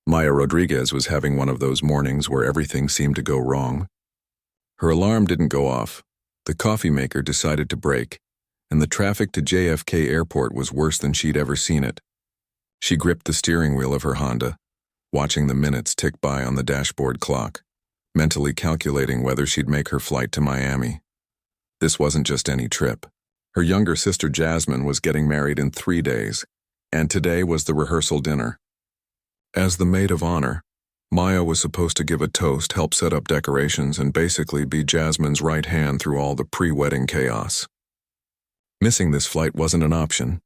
Maya Rodriguez was having one of those mornings where everything seemed to go wrong. Her alarm didn't go off, the coffee maker decided to break, and the traffic to JFK Airport was worse than she'd ever seen it. She gripped the steering wheel of her Honda, watching the minutes tick by on the dashboard clock, mentally calculating whether she'd make her flight to Miami. This wasn't just any trip. Her younger sister Jasmine was getting married in 3 days, and today was the rehearsal dinner. As the maid of honor, Maya was supposed to give a toast, help set up decorations, and basically be Jasmine's right hand through all the pre-wedding chaos. Missing this flight wasn't an option.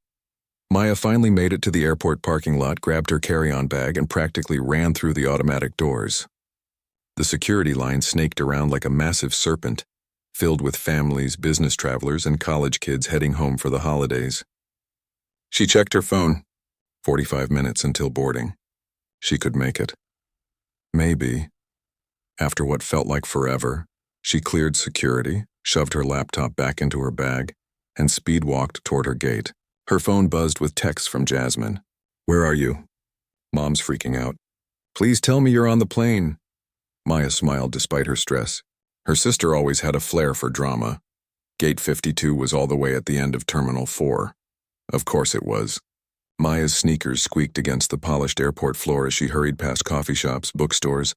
Maya finally made it to the airport parking lot, grabbed her carry-on bag, and practically ran through the automatic doors. The security line snaked around like a massive serpent, filled with families, business travelers, and college kids heading home for the holidays. She checked her phone. 45 minutes until boarding. She could make it. Maybe. After what felt like forever, she cleared security, shoved her laptop back into her bag, and speed-walked toward her gate. Her phone buzzed with texts from Jasmine. "Where are you?" "Mom's freaking out." "Please tell me you're on the plane." Maya smiled despite her stress. Her sister always had a flair for drama. Gate 52 was all the way at the end of Terminal 4. Of course it was. Maya's sneakers squeaked against the polished airport floor as she hurried past coffee shops, bookstores,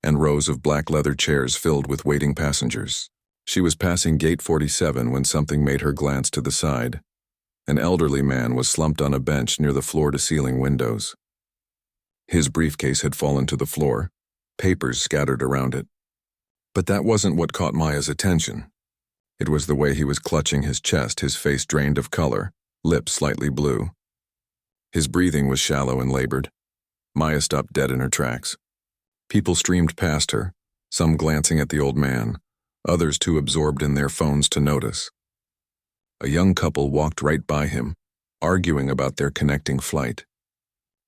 and rows of black leather chairs filled with waiting passengers. She was passing Gate 47 when something made her glance to the side. An elderly man was slumped on a bench near the floor-to-ceiling windows. His briefcase had fallen to the floor, papers scattered around it. But that wasn't what caught Maya's attention. It was the way he was clutching his chest, his face drained of color, lips slightly blue. His breathing was shallow and labored. Maya stopped dead in her tracks. People streamed past her, some glancing at the old man, others too absorbed in their phones to notice. A young couple walked right by him, arguing about their connecting flight.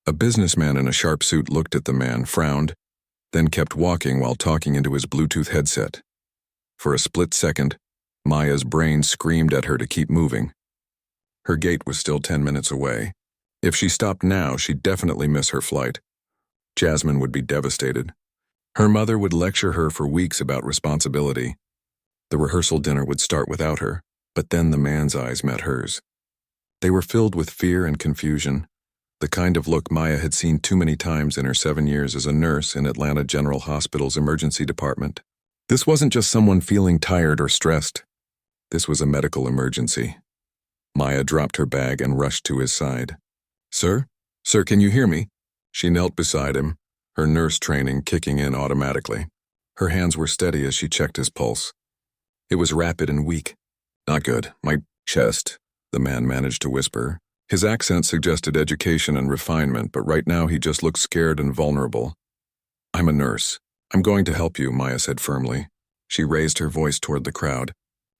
A businessman in a sharp suit looked at the man, frowned, then kept walking while talking into his Bluetooth headset. For a split second, Maya's brain screamed at her to keep moving. Her gate was still 10 minutes away. If she stopped now, she'd definitely miss her flight. Jasmine would be devastated. Her mother would lecture her for weeks about responsibility. The rehearsal dinner would start without her, but then the man's eyes met hers. They were filled with fear and confusion, the kind of look Maya had seen too many times in her 7 years as a nurse in Atlanta General Hospital's emergency department. This wasn't just someone feeling tired or stressed. This was a medical emergency. Maya dropped her bag and rushed to his side. "Sir? Sir, can you hear me?" She knelt beside him, her nurse training kicking in automatically. Her hands were steady as she checked his pulse. It was rapid and weak. "Not good. My chest," the man managed to whisper. His accent suggested education and refinement, but right now he just looked scared and vulnerable. "I'm a nurse. I'm going to help you," Maya said firmly. She raised her voice toward the crowd.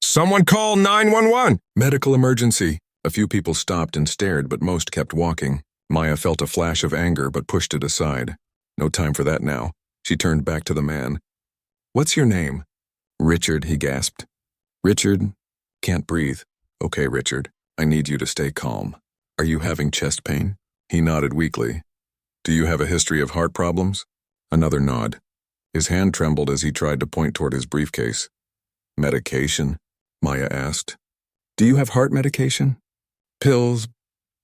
"Someone call 911! Medical emergency!" A few people stopped and stared, but most kept walking. Maya felt a flash of anger, but pushed it aside. No time for that now. She turned back to the man. "What's your name?" "Richard," he gasped. "Richard? Can't breathe." "Okay, Richard. I need you to stay calm. Are you having chest pain?" He nodded weakly. "Do you have a history of heart problems?" Another nod. His hand trembled as he tried to point toward his briefcase. "Medication?" Maya asked. "Do you have heart medication?" "Pills,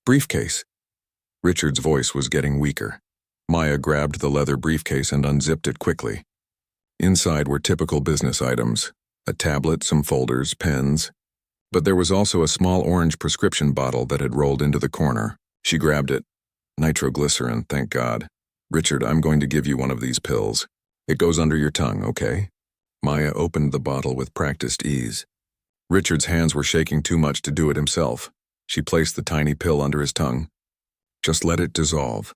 briefcase." Richard's voice was getting weaker. Maya grabbed the leather briefcase and unzipped it quickly. Inside were typical business items, a tablet, some folders, pens. But there was also a small orange prescription bottle that had rolled into the corner. She grabbed it. "Nitroglycerin, thank God." "Richard, I'm going to give you one of these pills. It goes under your tongue, okay?" Maya opened the bottle with practiced ease. Richard's hands were shaking too much to do it himself. She placed the tiny pill under his tongue. "Just let it dissolve.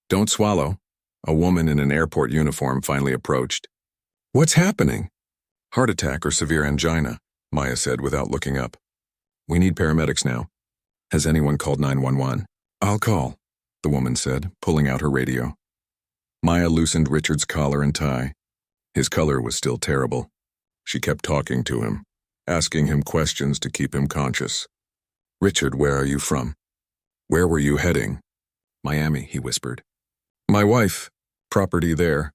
Don't swallow." A woman in an airport uniform finally approached. "What's happening?" "Heart attack or severe angina," Maya said without looking up. "We need paramedics now. Has anyone called 911? "I'll call," the woman said, pulling out her radio. Maya loosened Richard's collar and tie. His color was still terrible. She kept talking to him, asking him questions to keep him conscious. "Richard, where are you from? Where were you heading?" "Miami," he whispered. "My wife," property there.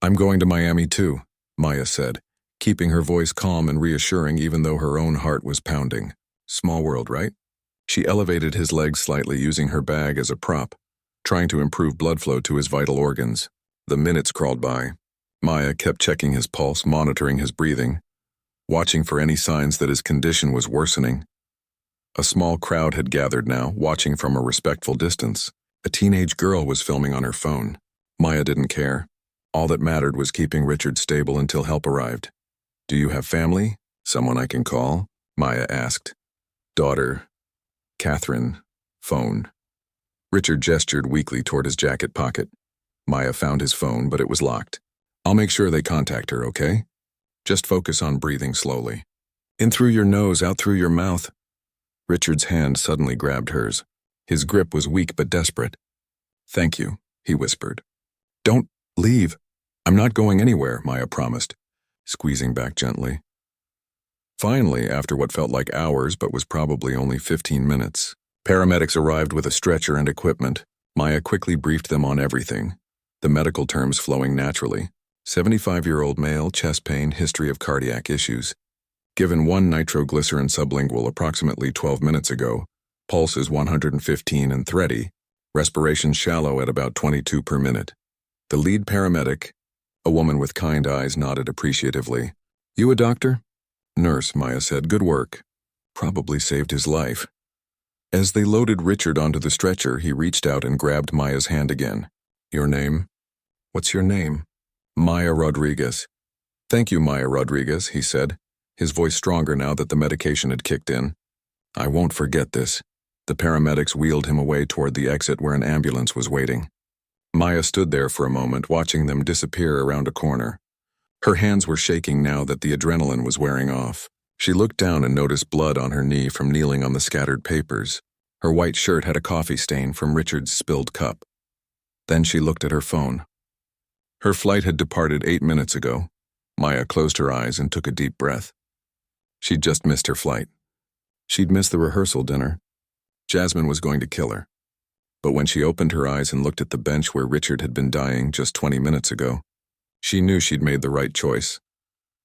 I'm going to Miami too, Maya said, keeping her voice calm and reassuring even though her own heart was pounding. Small world, right? She elevated his legs slightly using her bag as a prop, trying to improve blood flow to his vital organs. The minutes crawled by. Maya kept checking his pulse, monitoring his breathing, watching for any signs that his condition was worsening. A small crowd had gathered now, watching from a respectful distance. A teenage girl was filming on her phone. Maya didn't care. All that mattered was keeping Richard stable until help arrived. Do you have family? Someone I can call? Maya asked. Daughter. Catherine. Phone. Richard gestured weakly toward his jacket pocket. Maya found his phone, but it was locked. I'll make sure they contact her, okay? Just focus on breathing slowly. In through your nose, out through your mouth. Richard's hand suddenly grabbed hers. His grip was weak but desperate. Thank you, he whispered. Don't leave. I'm not going anywhere, Maya promised, squeezing back gently. Finally, after what felt like hours but was probably only 15 minutes, paramedics arrived with a stretcher and equipment. Maya quickly briefed them on everything, the medical terms flowing naturally. 75-year-old male, chest pain, history of cardiac issues. Given 1 nitroglycerin sublingual approximately 12 minutes ago, pulse is 115 and thready, respiration shallow at about 22 per minute. The lead paramedic, a woman with kind eyes, nodded appreciatively. You a doctor? Nurse, Maya said. Good work. Probably saved his life. As they loaded Richard onto the stretcher, he reached out and grabbed Maya's hand again. Your name? What's your name? Maya Rodriguez. Thank you, Maya Rodriguez, he said, his voice stronger now that the medication had kicked in. I won't forget this. The paramedics wheeled him away toward the exit where an ambulance was waiting. Maya stood there for a moment, watching them disappear around a corner. Her hands were shaking now that the adrenaline was wearing off. She looked down and noticed blood on her knee from kneeling on the scattered papers. Her white shirt had a coffee stain from Richard's spilled cup. Then she looked at her phone. Her flight had departed 8 minutes ago. Maya closed her eyes and took a deep breath. She'd just missed her flight. She'd missed the rehearsal dinner. Jasmine was going to kill her. But when she opened her eyes and looked at the bench where Richard had been dying just 20 minutes ago, she knew she'd made the right choice.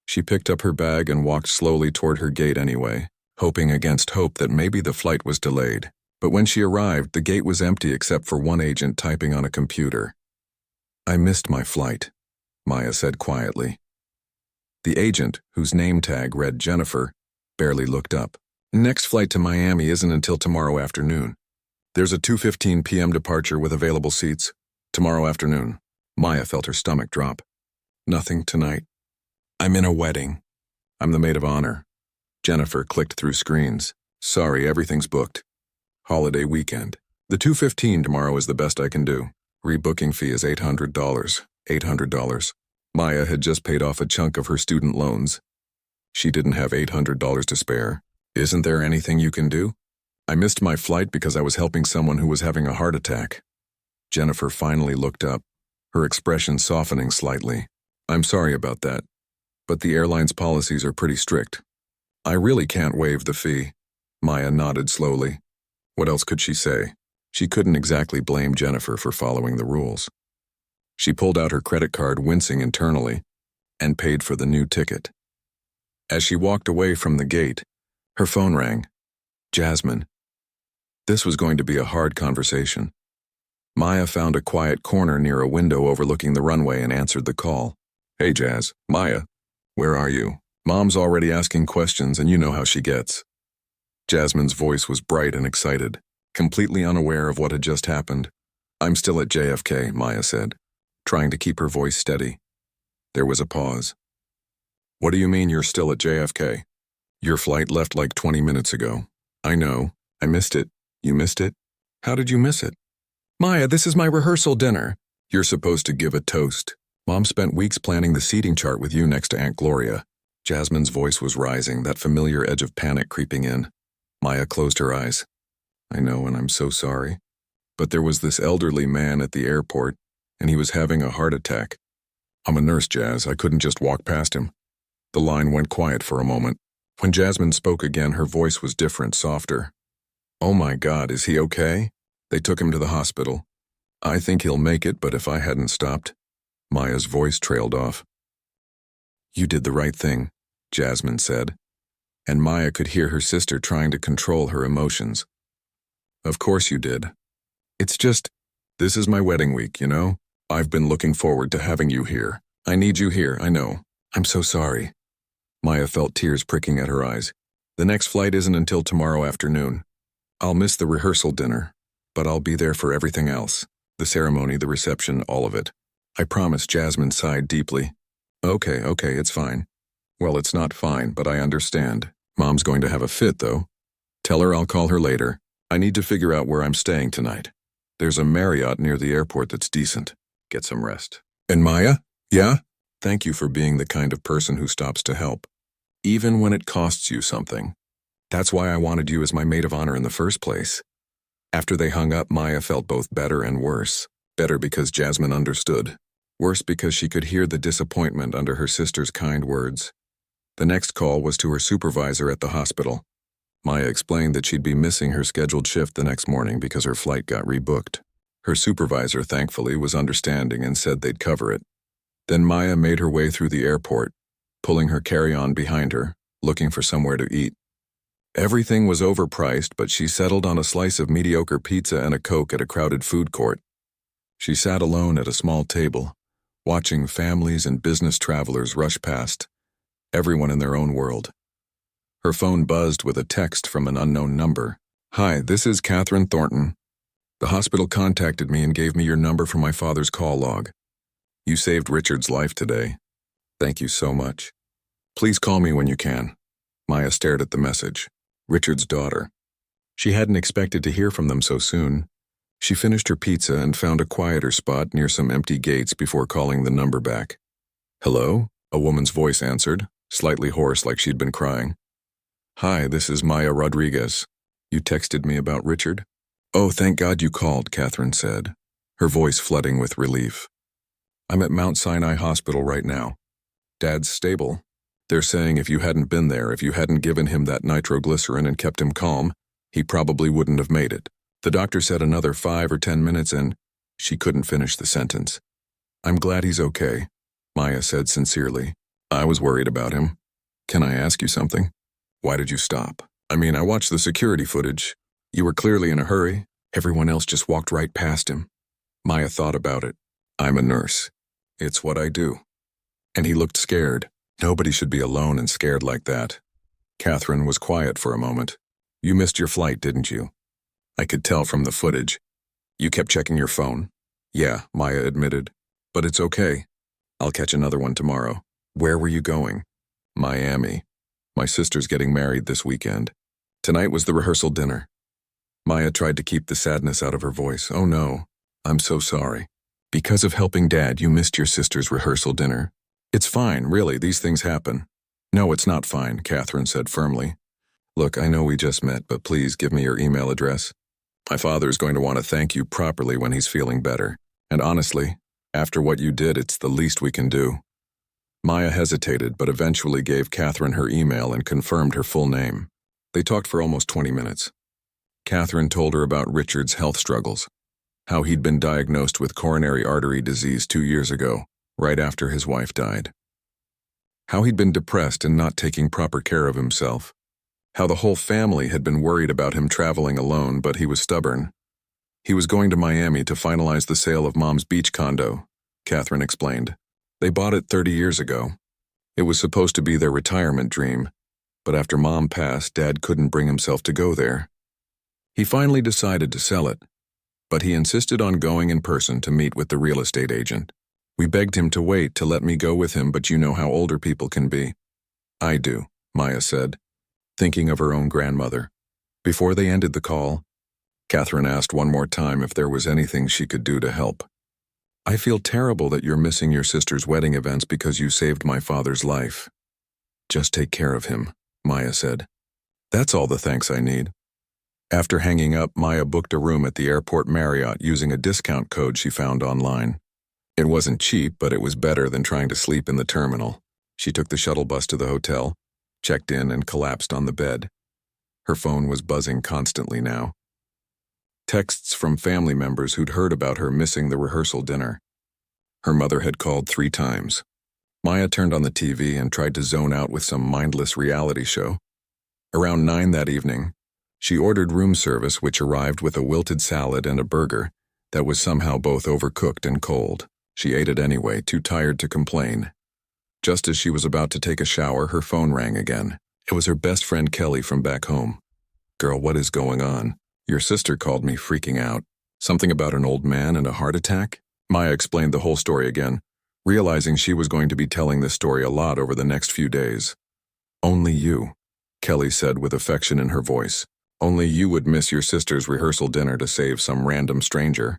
She picked up her bag and walked slowly toward her gate anyway, hoping against hope that maybe the flight was delayed. But when she arrived, the gate was empty except for one agent typing on a computer. I missed my flight, Maya said quietly. The agent, whose name tag read Jennifer, barely looked up. Next flight to Miami isn't until tomorrow afternoon. There's a 2:15 p.m. departure with available seats. Tomorrow afternoon. Maya felt her stomach drop. Nothing tonight. I'm in a wedding. I'm the maid of honor. Jennifer clicked through screens. Sorry, everything's booked. Holiday weekend. The 2:15 tomorrow is the best I can do. Rebooking fee is $800. $800. Maya had just paid off a chunk of her student loans. She didn't have $800 to spare. Isn't there anything you can do? I missed my flight because I was helping someone who was having a heart attack. Jennifer finally looked up, her expression softening slightly. I'm sorry about that, but the airline's policies are pretty strict. I really can't waive the fee. Maya nodded slowly. What else could she say? She couldn't exactly blame Jennifer for following the rules. She pulled out her credit card, wincing internally, and paid for the new ticket. As she walked away from the gate, her phone rang. Jasmine. This was going to be a hard conversation. Maya found a quiet corner near a window overlooking the runway and answered the call. Hey, Jazz. Maya. Where are you? Mom's already asking questions and you know how she gets. Jasmine's voice was bright and excited, completely unaware of what had just happened. I'm still at JFK, Maya said, trying to keep her voice steady. There was a pause. What do you mean you're still at JFK? Your flight left like 20 minutes ago. I know. I missed it. You missed it? How did you miss it? Maya, this is my rehearsal dinner. You're supposed to give a toast. Mom spent weeks planning the seating chart with you next to Aunt Gloria. Jasmine's voice was rising, that familiar edge of panic creeping in. Maya closed her eyes. I know, and I'm so sorry. But there was this elderly man at the airport, and he was having a heart attack. I'm a nurse, Jazz. I couldn't just walk past him. The line went quiet for a moment. When Jasmine spoke again, her voice was different, softer. Oh my God, is he okay? They took him to the hospital. I think he'll make it, but if I hadn't stopped. Maya's voice trailed off. You did the right thing, Jasmine said, and Maya could hear her sister trying to control her emotions. Of course you did. It's just, this is my wedding week, you know? I've been looking forward to having you here. I need you here, I know. I'm so sorry. Maya felt tears pricking at her eyes. The next flight isn't until tomorrow afternoon. I'll miss the rehearsal dinner, but I'll be there for everything else. The ceremony, the reception, all of it. I promise, Jasmine sighed deeply. Okay, it's fine. Well, it's not fine, but I understand. Mom's going to have a fit, though. Tell her I'll call her later. I need to figure out where I'm staying tonight. There's a Marriott near the airport that's decent. Get some rest. And Maya? Yeah? Thank you for being the kind of person who stops to help. Even when it costs you something. That's why I wanted you as my maid of honor in the first place. After they hung up, Maya felt both better and worse. Better because Jasmine understood. Worse because she could hear the disappointment under her sister's kind words. The next call was to her supervisor at the hospital. Maya explained that she'd be missing her scheduled shift the next morning because her flight got rebooked. Her supervisor, thankfully, was understanding and said they'd cover it. Then Maya made her way through the airport, pulling her carry-on behind her, looking for somewhere to eat. Everything was overpriced, but she settled on a slice of mediocre pizza and a Coke at a crowded food court. She sat alone at a small table, watching families and business travelers rush past, everyone in their own world. Her phone buzzed with a text from an unknown number. Hi, this is Catherine Thornton. The hospital contacted me and gave me your number from my father's call log. You saved Richard's life today. Thank you so much. Please call me when you can. Maya stared at the message. Richard's daughter. She hadn't expected to hear from them so soon. She finished her pizza and found a quieter spot near some empty gates before calling the number back. Hello? A woman's voice answered, slightly hoarse like she'd been crying. Hi, this is Maya Rodriguez. You texted me about Richard? Oh, thank God you called, Catherine said, her voice flooding with relief. I'm at Mount Sinai Hospital right now. Dad's stable. They're saying if you hadn't been there, if you hadn't given him that nitroglycerin and kept him calm, he probably wouldn't have made it. The doctor said another 5 or 10 minutes and she couldn't finish the sentence. I'm glad he's okay, Maya said sincerely. I was worried about him. Can I ask you something? Why did you stop? I mean, I watched the security footage. You were clearly in a hurry. Everyone else just walked right past him. Maya thought about it. I'm a nurse. It's what I do. And he looked scared. Nobody should be alone and scared like that. Catherine was quiet for a moment. You missed your flight, didn't you? I could tell from the footage. You kept checking your phone? Yeah, Maya admitted. But it's okay. I'll catch another one tomorrow. Where were you going? Miami. My sister's getting married this weekend. Tonight was the rehearsal dinner. Maya tried to keep the sadness out of her voice. Oh no, I'm so sorry. Because of helping Dad, you missed your sister's rehearsal dinner. It's fine, really, these things happen. No, it's not fine, Catherine said firmly. Look, I know we just met, but please give me your email address. My father's going to want to thank you properly when he's feeling better. And honestly, after what you did, it's the least we can do. Maya hesitated, but eventually gave Catherine her email and confirmed her full name. They talked for almost 20 minutes. Catherine told her about Richard's health struggles, how he'd been diagnosed with coronary artery disease 2 years ago, right after his wife died. How he'd been depressed and not taking proper care of himself. How the whole family had been worried about him traveling alone, but he was stubborn. He was going to Miami to finalize the sale of Mom's beach condo, Catherine explained. They bought it 30 years ago. It was supposed to be their retirement dream, but after Mom passed, Dad couldn't bring himself to go there. He finally decided to sell it, but he insisted on going in person to meet with the real estate agent. We begged him to wait to let me go with him, but you know how older people can be. I do, Maya said, thinking of her own grandmother. Before they ended the call, Catherine asked one more time if there was anything she could do to help. I feel terrible that you're missing your sister's wedding events because you saved my father's life. Just take care of him, Maya said. That's all the thanks I need. After hanging up, Maya booked a room at the airport Marriott using a discount code she found online. It wasn't cheap, but it was better than trying to sleep in the terminal. She took the shuttle bus to the hotel, checked in, and collapsed on the bed. Her phone was buzzing constantly now. Texts from family members who'd heard about her missing the rehearsal dinner. Her mother had called 3 times. Maya turned on the TV and tried to zone out with some mindless reality show. Around 9 that evening, she ordered room service, which arrived with a wilted salad and a burger that was somehow both overcooked and cold. She ate it anyway, too tired to complain. Just as she was about to take a shower, her phone rang again. It was her best friend Kelly from back home. "Girl, what is going on? Your sister called me freaking out. Something about an old man and a heart attack?" Maya explained the whole story again, realizing she was going to be telling this story a lot over the next few days. "Only you," Kelly said with affection in her voice. "Only you would miss your sister's rehearsal dinner to save some random stranger."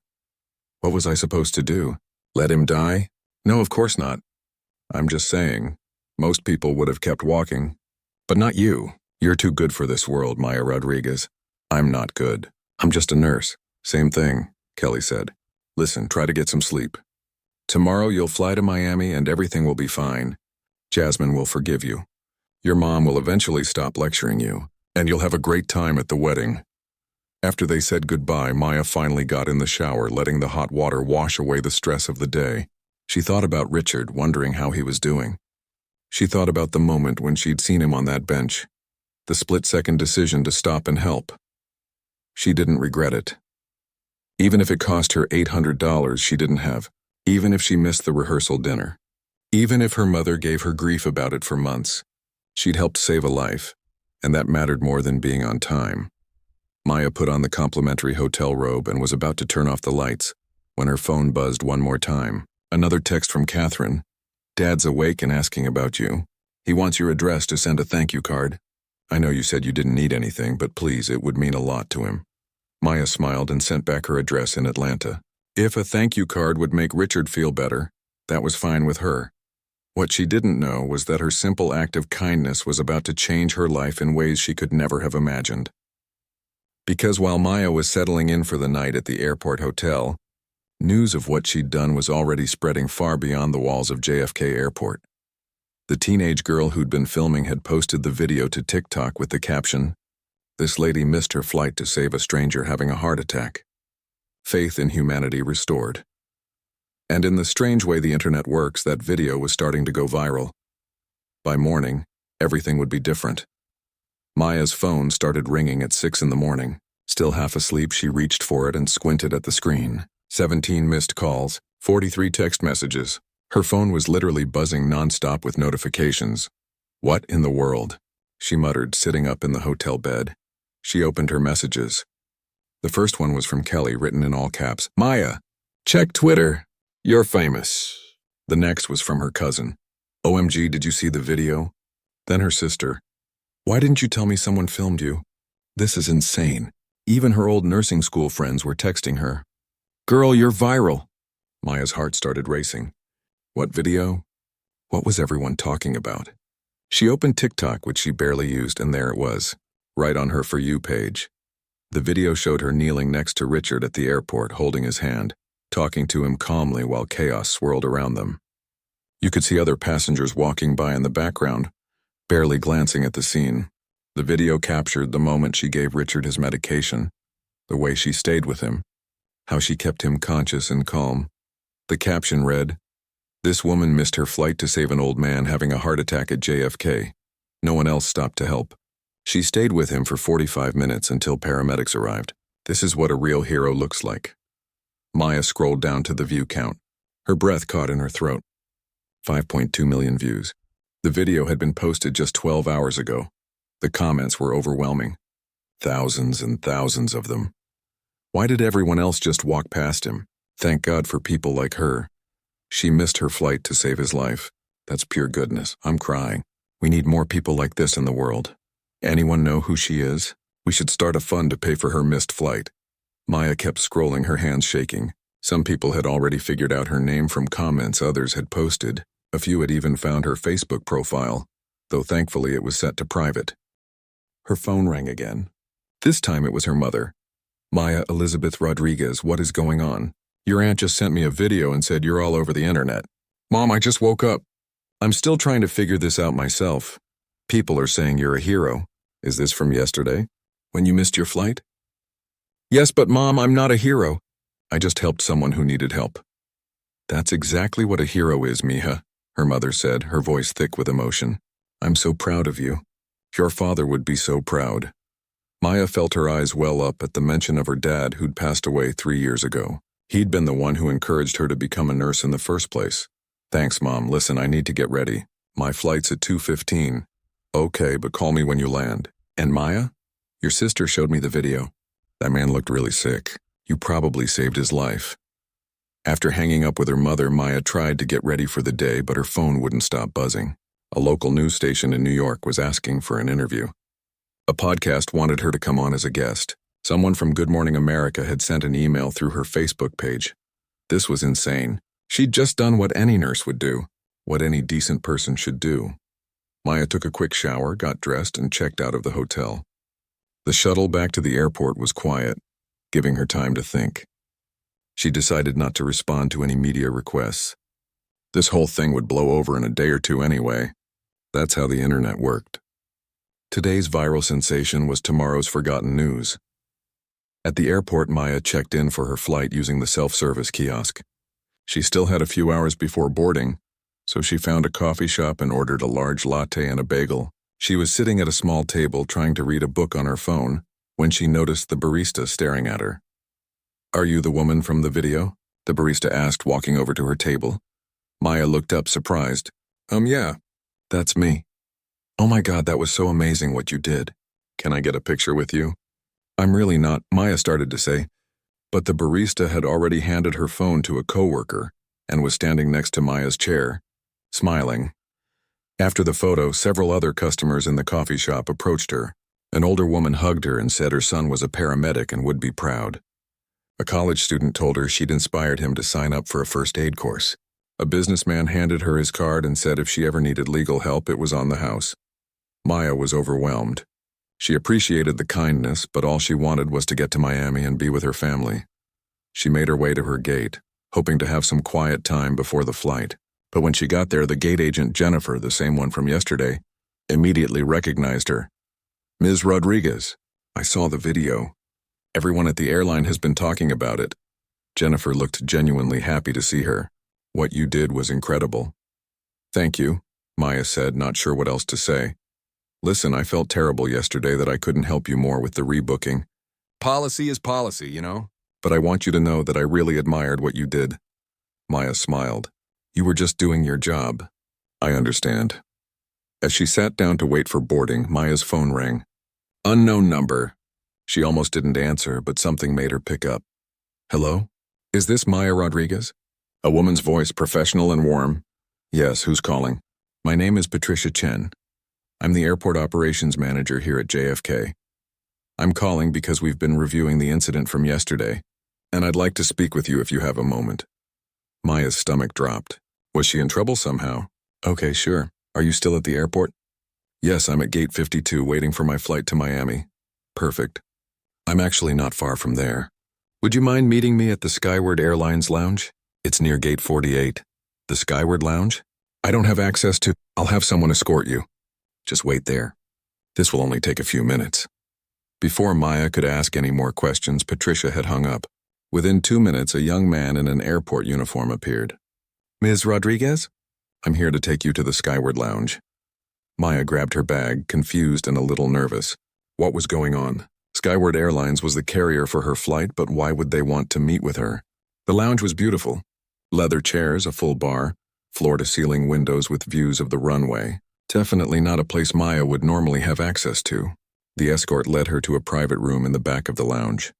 What was I supposed to do? Let him die? No, of course not. I'm just saying, most people would have kept walking. But not you. You're too good for this world, Maya Rodriguez. I'm not good. I'm just a nurse. Same thing, Kelly said. Listen, try to get some sleep. Tomorrow you'll fly to Miami and everything will be fine. Jasmine will forgive you. Your mom will eventually stop lecturing you, and you'll have a great time at the wedding. After they said goodbye, Maya finally got in the shower, letting the hot water wash away the stress of the day. She thought about Richard, wondering how he was doing. She thought about the moment when she'd seen him on that bench, the split-second decision to stop and help. She didn't regret it. Even if it cost her $800 she didn't have, even if she missed the rehearsal dinner, even if her mother gave her grief about it for months, she'd helped save a life, and that mattered more than being on time. Maya put on the complimentary hotel robe and was about to turn off the lights when her phone buzzed one more time. Another text from Catherine. "Dad's awake and asking about you. He wants your address to send a thank you card. I know you said you didn't need anything, but please, it would mean a lot to him." Maya smiled and sent back her address in Atlanta. If a thank you card would make Richard feel better, that was fine with her. What she didn't know was that her simple act of kindness was about to change her life in ways she could never have imagined. Because while Maya was settling in for the night at the airport hotel, news of what she'd done was already spreading far beyond the walls of JFK Airport. The teenage girl who'd been filming had posted the video to TikTok with the caption, "This lady missed her flight to save a stranger having a heart attack. Faith in humanity restored." And in the strange way the internet works, that video was starting to go viral. By morning, everything would be different. Maya's phone started ringing at 6 in the morning. Still half asleep, she reached for it and squinted at the screen. 17 missed calls, 43 text messages. Her phone was literally buzzing nonstop with notifications. What in the world? She muttered, sitting up in the hotel bed. She opened her messages. The first one was from Kelly, written in all caps. "Maya, check Twitter. You're famous." The next was from her cousin. "OMG, did you see the video?" Then her sister. "Why didn't you tell me someone filmed you? This is insane." Even her old nursing school friends were texting her. "Girl, you're viral." Maya's heart started racing. What video? What was everyone talking about? She opened TikTok, which she barely used, and there it was, right on her For You page. The video showed her kneeling next to Richard at the airport, holding his hand, talking to him calmly while chaos swirled around them. You could see other passengers walking by in the background, barely glancing at the scene. The video captured the moment she gave Richard his medication, the way she stayed with him, how she kept him conscious and calm. The caption read, "This woman missed her flight to save an old man having a heart attack at JFK. No one else stopped to help. She stayed with him for 45 minutes until paramedics arrived. This is what a real hero looks like." Maya scrolled down to the view count. Her breath caught in her throat. 5.2 million views. The video had been posted just 12 hours ago. The comments were overwhelming. Thousands and thousands of them. Why did everyone else just walk past him? Thank God for people like her. She missed her flight to save his life. That's pure goodness. I'm crying. We need more people like this in the world. Anyone know who she is? We should start a fund to pay for her missed flight. Maya kept scrolling, her hands shaking. Some people had already figured out her name from comments others had posted. A few had even found her Facebook profile, though thankfully it was set to private. Her phone rang again. This time it was her mother. "Maya Elizabeth Rodriguez, what is going on? Your aunt just sent me a video and said you're all over the internet." "Mom, I just woke up. I'm still trying to figure this out myself. People are saying you're a hero. Is this from yesterday, when you missed your flight?" "Yes, but Mom, I'm not a hero. I just helped someone who needed help." That's exactly what a hero is, Mija, her mother said, her voice thick with emotion. I'm so proud of you. Your father would be so proud. Maya felt her eyes well up at the mention of her dad who'd passed away 3 years ago. He'd been the one who encouraged her to become a nurse in the first place. Thanks, Mom. Listen, I need to get ready. My flight's at 2:15. Okay, but call me when you land. And Maya? Your sister showed me the video. That man looked really sick. You probably saved his life. After hanging up with her mother, Maya tried to get ready for the day, but her phone wouldn't stop buzzing. A local news station in New York was asking for an interview. A podcast wanted her to come on as a guest. Someone from Good Morning America had sent an email through her Facebook page. This was insane. She'd just done what any nurse would do, what any decent person should do. Maya took a quick shower, got dressed, and checked out of the hotel. The shuttle back to the airport was quiet, giving her time to think. She decided not to respond to any media requests. This whole thing would blow over in a day or two anyway. That's how the internet worked. Today's viral sensation was tomorrow's forgotten news. At the airport, Maya checked in for her flight using the self-service kiosk. She still had a few hours before boarding, so she found a coffee shop and ordered a large latte and a bagel. She was sitting at a small table trying to read a book on her phone when she noticed the barista staring at her. Are you the woman from the video? The barista asked, walking over to her table. Maya looked up, surprised. Yeah, that's me. Oh my God, that was so amazing what you did. Can I get a picture with you? I'm really not, Maya started to say, but the barista had already handed her phone to a coworker and was standing next to Maya's chair, smiling. After the photo, several other customers in the coffee shop approached her. An older woman hugged her and said her son was a paramedic and would be proud. A college student told her she'd inspired him to sign up for a first aid course. A businessman handed her his card and said if she ever needed legal help, it was on the house. Maya was overwhelmed. She appreciated the kindness, but all she wanted was to get to Miami and be with her family. She made her way to her gate, hoping to have some quiet time before the flight. But when she got there, the gate agent, Jennifer, the same one from yesterday, immediately recognized her. Ms. Rodriguez, I saw the video. Everyone at the airline has been talking about it. Jennifer looked genuinely happy to see her. What you did was incredible. Thank you, Maya said, not sure what else to say. Listen, I felt terrible yesterday that I couldn't help you more with the rebooking. Policy is policy, you know? But I want you to know that I really admired what you did. Maya smiled. You were just doing your job. I understand. As she sat down to wait for boarding, Maya's phone rang. Unknown number. She almost didn't answer, but something made her pick up. Hello? Is this Maya Rodriguez? A woman's voice, professional and warm. Yes, who's calling? My name is Patricia Chen. I'm the airport operations manager here at JFK. I'm calling because we've been reviewing the incident from yesterday, and I'd like to speak with you if you have a moment. Maya's stomach dropped. Was she in trouble somehow? Okay, sure. Are you still at the airport? Yes, I'm at gate 52 waiting for my flight to Miami. Perfect. I'm actually not far from there. Would you mind meeting me at the Skyward Airlines lounge? It's near gate 48. The Skyward Lounge? I don't have access to... I'll have someone escort you. Just wait there. This will only take a few minutes. Before Maya could ask any more questions, Patricia had hung up. Within 2 minutes, a young man in an airport uniform appeared. Ms. Rodriguez? I'm here to take you to the Skyward Lounge. Maya grabbed her bag, confused and a little nervous. What was going on? Skyward Airlines was the carrier for her flight, but why would they want to meet with her? The lounge was beautiful. Leather chairs, a full bar, floor-to-ceiling windows with views of the runway. Definitely not a place Maya would normally have access to. The escort led her to a private room in the back of the lounge.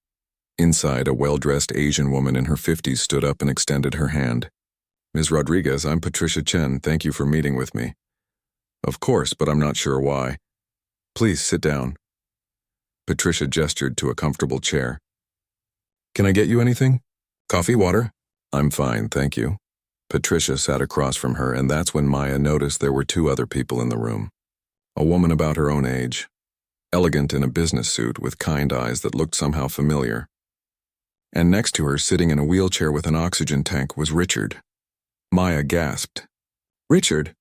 Inside, a well-dressed Asian woman in her 50s stood up and extended her hand. Ms. Rodriguez, I'm Patricia Chen. Thank you for meeting with me. Of course, but I'm not sure why. Please sit down. Patricia gestured to a comfortable chair. Can I get you anything? Coffee, water? I'm fine, thank you. Patricia sat across from her, and that's when Maya noticed there were 2 other people in the room. A woman about her own age, elegant in a business suit with kind eyes that looked somehow familiar. And next to her, sitting in a wheelchair with an oxygen tank, was Richard. Maya gasped. Richard?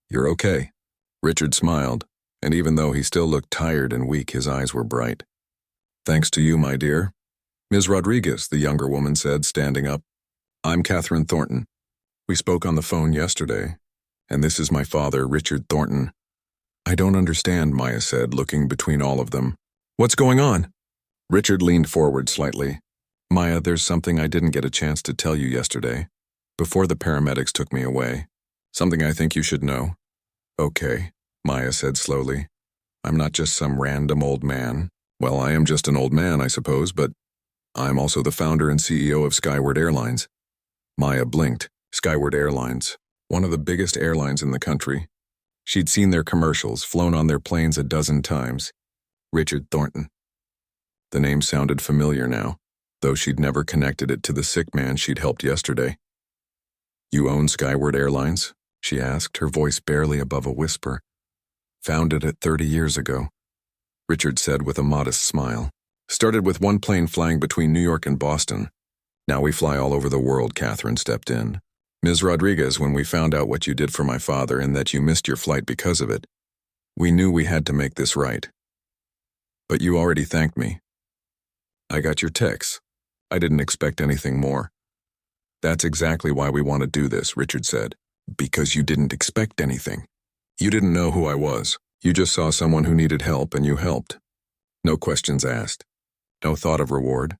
You're okay. Richard smiled, and even though he still looked tired and weak, his eyes were bright. Thanks to you, my dear. Ms. Rodriguez, the younger woman said, standing up. I'm Catherine Thornton. We spoke on the phone yesterday, and this is my father, Richard Thornton. I don't understand, Maya said, looking between all of them. What's going on? Richard leaned forward slightly. Maya, there's something I didn't get a chance to tell you yesterday, before the paramedics took me away. Something I think you should know. Okay, Maya said slowly. I'm not just some random old man. Well, I am just an old man, I suppose, but I'm also the founder and CEO of Skyward Airlines. Maya blinked. Skyward Airlines, one of the biggest airlines in the country. She'd seen their commercials, flown on their planes a dozen times. Richard Thornton. The name sounded familiar now, though she'd never connected it to the sick man she'd helped yesterday. You own Skyward Airlines? She asked, her voice barely above a whisper. Founded it 30 years ago, Richard said with a modest smile. Started with one plane flying between New York and Boston. Now we fly all over the world, Catherine stepped in. Ms. Rodriguez, when we found out what you did for my father and that you missed your flight because of it, we knew we had to make this right. But you already thanked me. I got your texts. I didn't expect anything more. That's exactly why we want to do this, Richard said. Because you didn't expect anything. You didn't know who I was. You just saw someone who needed help and you helped. No questions asked. No thought of reward.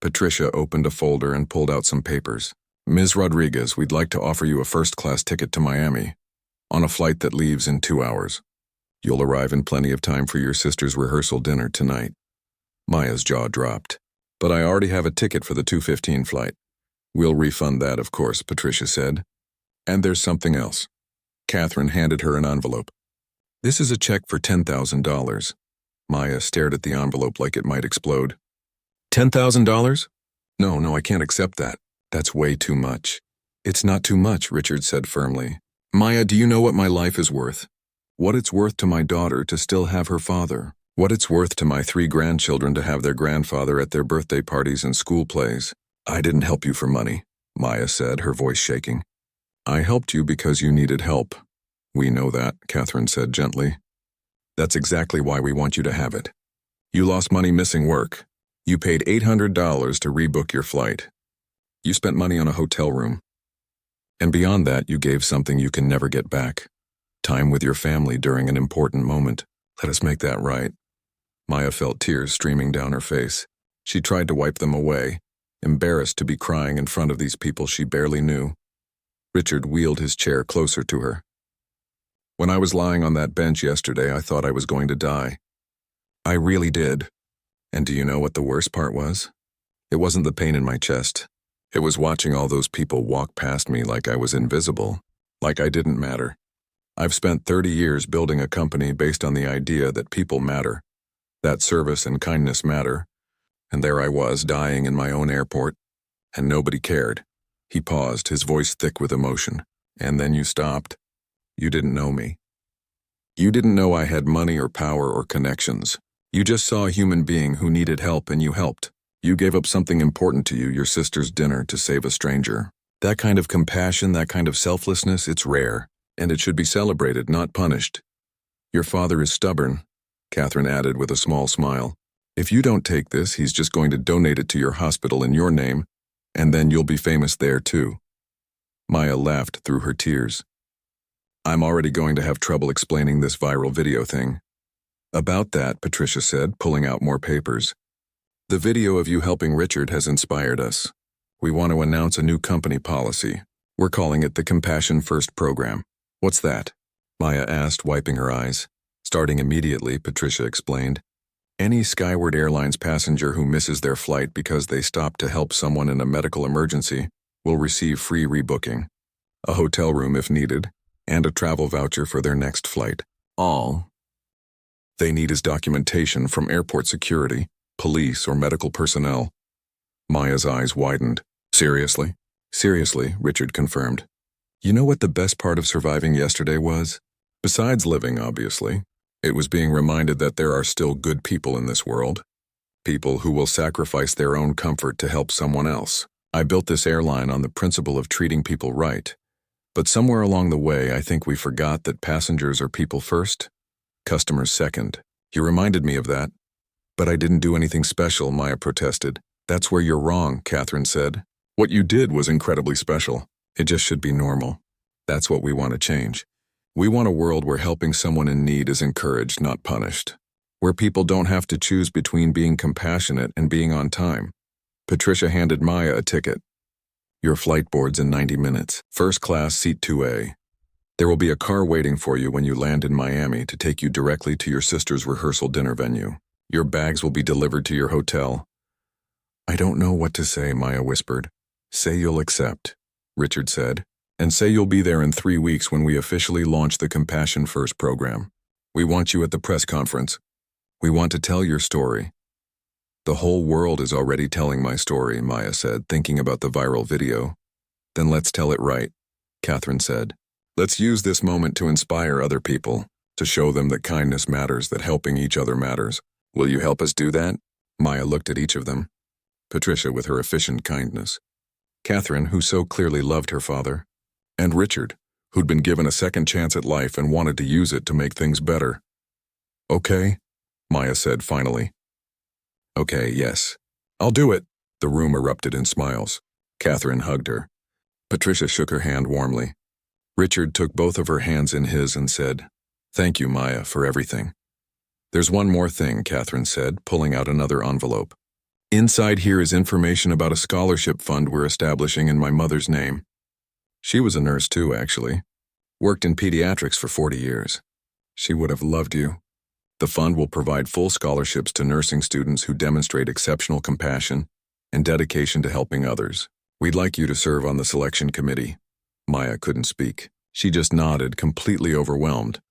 Patricia opened a folder and pulled out some papers. Ms. Rodriguez, we'd like to offer you a first-class ticket to Miami, on a flight that leaves in 2 hours. You'll arrive in plenty of time for your sister's rehearsal dinner tonight. Maya's jaw dropped. But I already have a ticket for the 2:15 flight. We'll refund that, of course, Patricia said. And there's something else. Catherine handed her an envelope. This is a check for $10,000. Maya stared at the envelope like it might explode. $10,000? No, I can't accept that. That's way too much. It's not too much, Richard said firmly. Maya, do you know what my life is worth? What it's worth to my daughter to still have her father. What it's worth to my 3 grandchildren to have their grandfather at their birthday parties and school plays. I didn't help you for money, Maya said, her voice shaking. I helped you because you needed help. We know that, Catherine said gently. That's exactly why we want you to have it. You lost money missing work. You paid $800 to rebook your flight. You spent money on a hotel room. And beyond that, you gave something you can never get back. Time with your family during an important moment. Let us make that right. Maya felt tears streaming down her face. She tried to wipe them away, embarrassed to be crying in front of these people she barely knew. Richard wheeled his chair closer to her. When I was lying on that bench yesterday, I thought I was going to die. I really did. And do you know what the worst part was? It wasn't the pain in my chest. It was watching all those people walk past me like I was invisible, like I didn't matter. I've spent 30 years building a company based on the idea that people matter, that service and kindness matter, and there I was dying in my own airport, and nobody cared. He paused, his voice thick with emotion. And then you stopped. You didn't know me. You didn't know I had money or power or connections. You just saw a human being who needed help and you helped. You gave up something important to you, your sister's dinner, to save a stranger. That kind of compassion, that kind of selflessness, it's rare, and it should be celebrated, not punished. Your father is stubborn, Catherine added with a small smile. If you don't take this, he's just going to donate it to your hospital in your name, and then you'll be famous there too. Maya laughed through her tears. I'm already going to have trouble explaining this viral video thing. About that, Patricia said, pulling out more papers. The video of you helping Richard has inspired us. We want to announce a new company policy. We're calling it the Compassion First program. What's that? Maya asked, wiping her eyes. Starting immediately, Patricia explained. Any Skyward Airlines passenger who misses their flight because they stopped to help someone in a medical emergency will receive free rebooking, a hotel room if needed, and a travel voucher for their next flight. All they need is documentation from airport security, police, or medical personnel. Maya's eyes widened. Seriously? Seriously, Richard confirmed. You know what the best part of surviving yesterday was? Besides living, obviously, it was being reminded that there are still good people in this world. People who will sacrifice their own comfort to help someone else. I built this airline on the principle of treating people right. But somewhere along the way, I think we forgot that passengers are people first, customers second. You reminded me of that. But I didn't do anything special, Maya protested. That's where you're wrong, Catherine said. What you did was incredibly special. It just should be normal. That's what we want to change. We want a world where helping someone in need is encouraged, not punished. Where people don't have to choose between being compassionate and being on time. Patricia handed Maya a ticket. Your flight board's in 90 minutes. First class, seat 2A. There will be a car waiting for you when you land in Miami to take you directly to your sister's rehearsal dinner venue. Your bags will be delivered to your hotel. I don't know what to say, Maya whispered. Say you'll accept, Richard said, and say you'll be there in 3 weeks when we officially launch the Compassion First program. We want you at the press conference. We want to tell your story. The whole world is already telling my story, Maya said, thinking about the viral video. Then let's tell it right, Catherine said. Let's use this moment to inspire other people, to show them that kindness matters, that helping each other matters. Will you help us do that? Maya looked at each of them. Patricia with her efficient kindness. Catherine, who so clearly loved her father. And Richard, who'd been given a second chance at life and wanted to use it to make things better. Okay, Maya said finally. Okay, yes. I'll do it. The room erupted in smiles. Catherine hugged her. Patricia shook her hand warmly. Richard took both of her hands in his and said, Thank you, Maya, for everything. There's one more thing, Catherine said, pulling out another envelope. Inside here is information about a scholarship fund we're establishing in my mother's name. She was a nurse too, actually. Worked in pediatrics for 40 years. She would have loved you. The fund will provide full scholarships to nursing students who demonstrate exceptional compassion and dedication to helping others. We'd like you to serve on the selection committee. Maya couldn't speak. She just nodded, completely overwhelmed.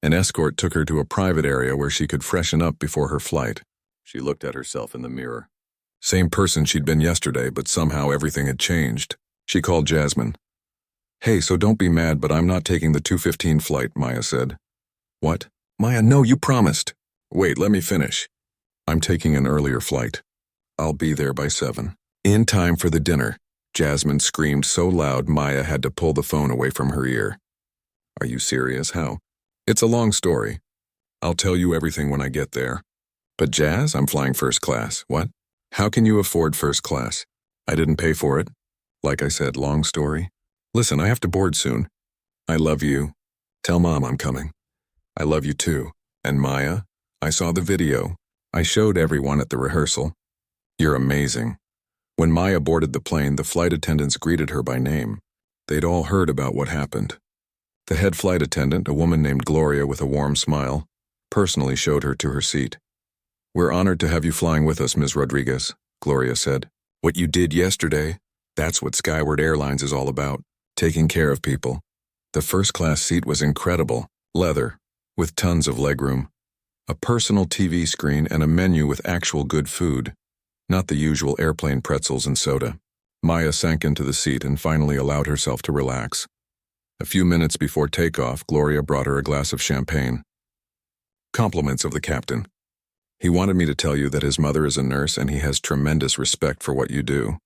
An escort took her to a private area where she could freshen up before her flight. She looked at herself in the mirror. Same person she'd been yesterday, but somehow everything had changed. She called Jasmine. Hey, so don't be mad, but I'm not taking the 2:15 flight, Maya said. What? Maya, no, you promised. Wait, let me finish. I'm taking an earlier flight. I'll be there by 7. In time for the dinner. Jasmine screamed so loud Maya had to pull the phone away from her ear. Are you serious? How? It's a long story. I'll tell you everything when I get there. But Jazz, I'm flying first class. What? How can you afford first class? I didn't pay for it. Like I said, long story. Listen, I have to board soon. I love you. Tell Mom I'm coming. I love you too. And Maya, I saw the video. I showed everyone at the rehearsal. You're amazing. When Maya boarded the plane, the flight attendants greeted her by name. They'd all heard about what happened. The head flight attendant, a woman named Gloria with a warm smile, personally showed her to her seat. We're honored to have you flying with us, Ms. Rodriguez, Gloria said. What you did yesterday, that's what Skyward Airlines is all about, taking care of people. The first-class seat was incredible, leather, with tons of legroom, a personal TV screen and a menu with actual good food, not the usual airplane pretzels and soda. Maya sank into the seat and finally allowed herself to relax. A few minutes before takeoff, Gloria brought her a glass of champagne. Compliments of the captain. He wanted me to tell you that his mother is a nurse and he has tremendous respect for what you do.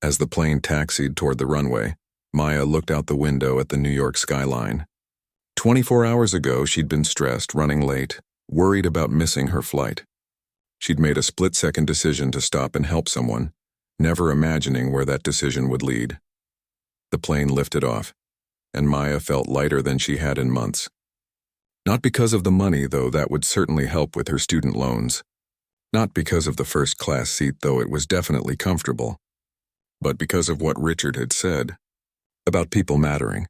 As the plane taxied toward the runway, Maya looked out the window at the New York skyline. 24 hours ago, she'd been stressed, running late, worried about missing her flight. She'd made a split-second decision to stop and help someone, never imagining where that decision would lead. The plane lifted off, and Maya felt lighter than she had in months. Not because of the money, though that would certainly help with her student loans. Not because of the first-class seat, though it was definitely comfortable. But because of what Richard had said. About people mattering.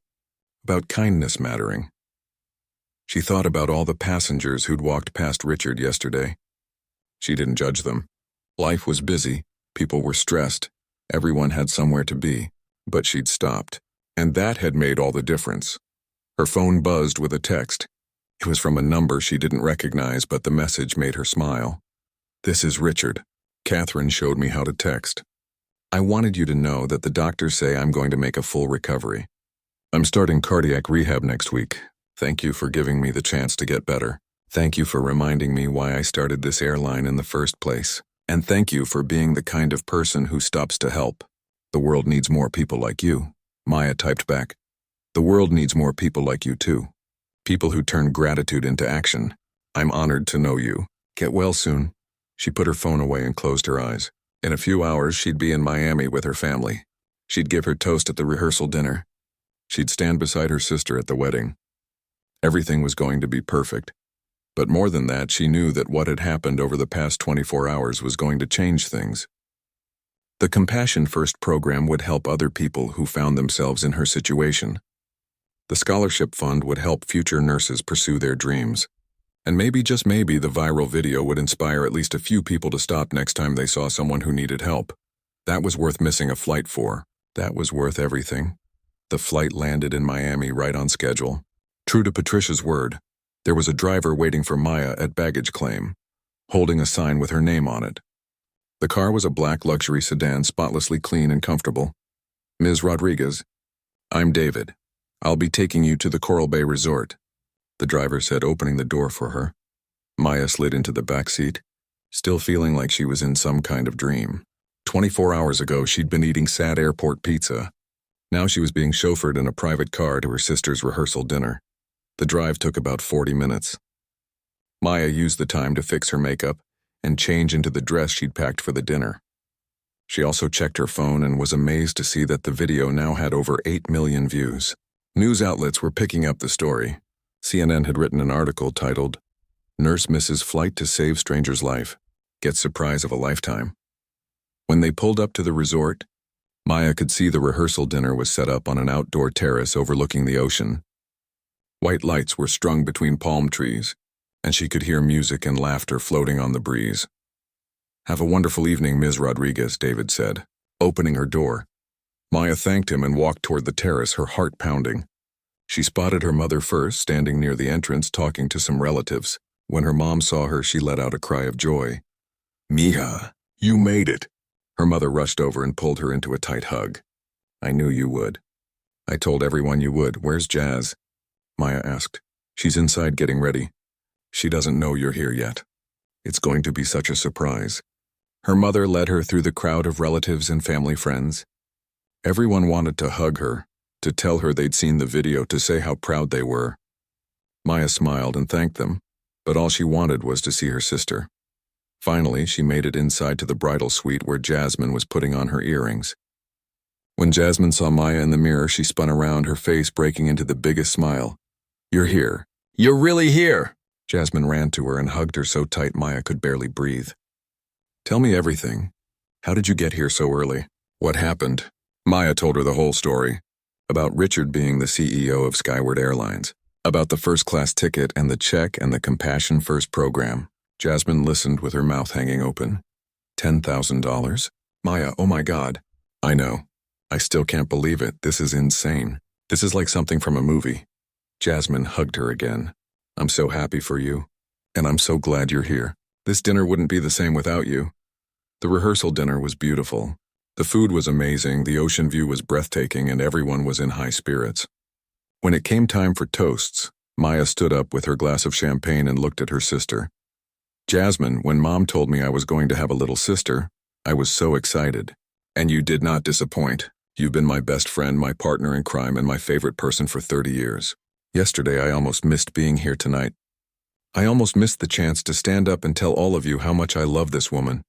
About kindness mattering. She thought about all the passengers who'd walked past Richard yesterday. She didn't judge them. Life was busy, people were stressed, everyone had somewhere to be, but she'd stopped. And that had made all the difference. Her phone buzzed with a text. It was from a number she didn't recognize, but the message made her smile. This is Richard. Catherine showed me how to text. I wanted you to know that the doctors say I'm going to make a full recovery. I'm starting cardiac rehab next week. Thank you for giving me the chance to get better. Thank you for reminding me why I started this airline in the first place. And thank you for being the kind of person who stops to help. The world needs more people like you. Maya typed back. The world needs more people like you too. People who turn gratitude into action. I'm honored to know you. Get well soon. She put her phone away and closed her eyes. In a few hours, she'd be in Miami with her family. She'd give her toast at the rehearsal dinner. She'd stand beside her sister at the wedding. Everything was going to be perfect. But more than that, she knew that what had happened over the past 24 hours was going to change things. The Compassion First program would help other people who found themselves in her situation. The scholarship fund would help future nurses pursue their dreams. And maybe, just maybe, the viral video would inspire at least a few people to stop next time they saw someone who needed help. That was worth missing a flight for. That was worth everything. The flight landed in Miami right on schedule. True to Patricia's word, there was a driver waiting for Maya at baggage claim, holding a sign with her name on it. The car was a black luxury sedan, spotlessly clean and comfortable. "Ms. Rodriguez, I'm David. I'll be taking you to the Coral Bay Resort," the driver said, opening the door for her. Maya slid into the back seat, still feeling like she was in some kind of dream. 24 hours ago, she'd been eating sad airport pizza. Now she was being chauffeured in a private car to her sister's rehearsal dinner. The drive took about 40 minutes. Maya used the time to fix her makeup and change into the dress she'd packed for the dinner. She also checked her phone and was amazed to see that the video now had over 8 million views. News outlets were picking up the story. CNN had written an article titled, "Nurse Misses Flight to Save Stranger's Life, Gets Surprise of a Lifetime." When they pulled up to the resort, Maya could see the rehearsal dinner was set up on an outdoor terrace overlooking the ocean. White lights were strung between palm trees, and she could hear music and laughter floating on the breeze. "Have a wonderful evening, Ms. Rodriguez," David said, opening her door. Maya thanked him and walked toward the terrace, her heart pounding. She spotted her mother first, standing near the entrance talking to some relatives. When her mom saw her, she let out a cry of joy. "Mija, you made it." Her mother rushed over and pulled her into a tight hug. "I knew you would. I told everyone you would. Where's Jazz?" Maya asked. "She's inside getting ready. She doesn't know you're here yet. It's going to be such a surprise." Her mother led her through the crowd of relatives and family friends. Everyone wanted to hug her, to tell her they'd seen the video, to say how proud they were. Maya smiled and thanked them, but all she wanted was to see her sister. Finally, she made it inside to the bridal suite where Jasmine was putting on her earrings. When Jasmine saw Maya in the mirror, she spun around, her face breaking into the biggest smile. "You're here. You're really here!" Jasmine ran to her and hugged her so tight Maya could barely breathe. "Tell me everything. How did you get here so early? What happened?" Maya told her the whole story. About Richard being the CEO of Skyward Airlines. About the first-class ticket and the check and the Compassion First program. Jasmine listened with her mouth hanging open. $10,000? Maya, oh my God. "I know. I still can't believe it. This is insane. This is like something from a movie." Jasmine hugged her again. "I'm so happy for you. And I'm so glad you're here. This dinner wouldn't be the same without you." The rehearsal dinner was beautiful. The food was amazing, the ocean view was breathtaking, and everyone was in high spirits. When it came time for toasts, Maya stood up with her glass of champagne and looked at her sister. "Jasmine, when Mom told me I was going to have a little sister, I was so excited. And you did not disappoint. You've been my best friend, my partner in crime, and my favorite person for 30 years. Yesterday, I almost missed being here tonight. I almost missed the chance to stand up and tell all of you how much I love this woman,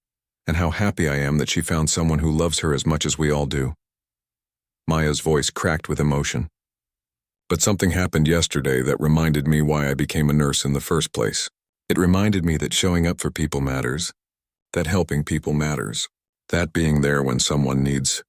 and how happy I am that she found someone who loves her as much as we all do." Maya's voice cracked with emotion. "But something happened yesterday that reminded me why I became a nurse in the first place. It reminded me that showing up for people matters, that helping people matters, that being there when someone needs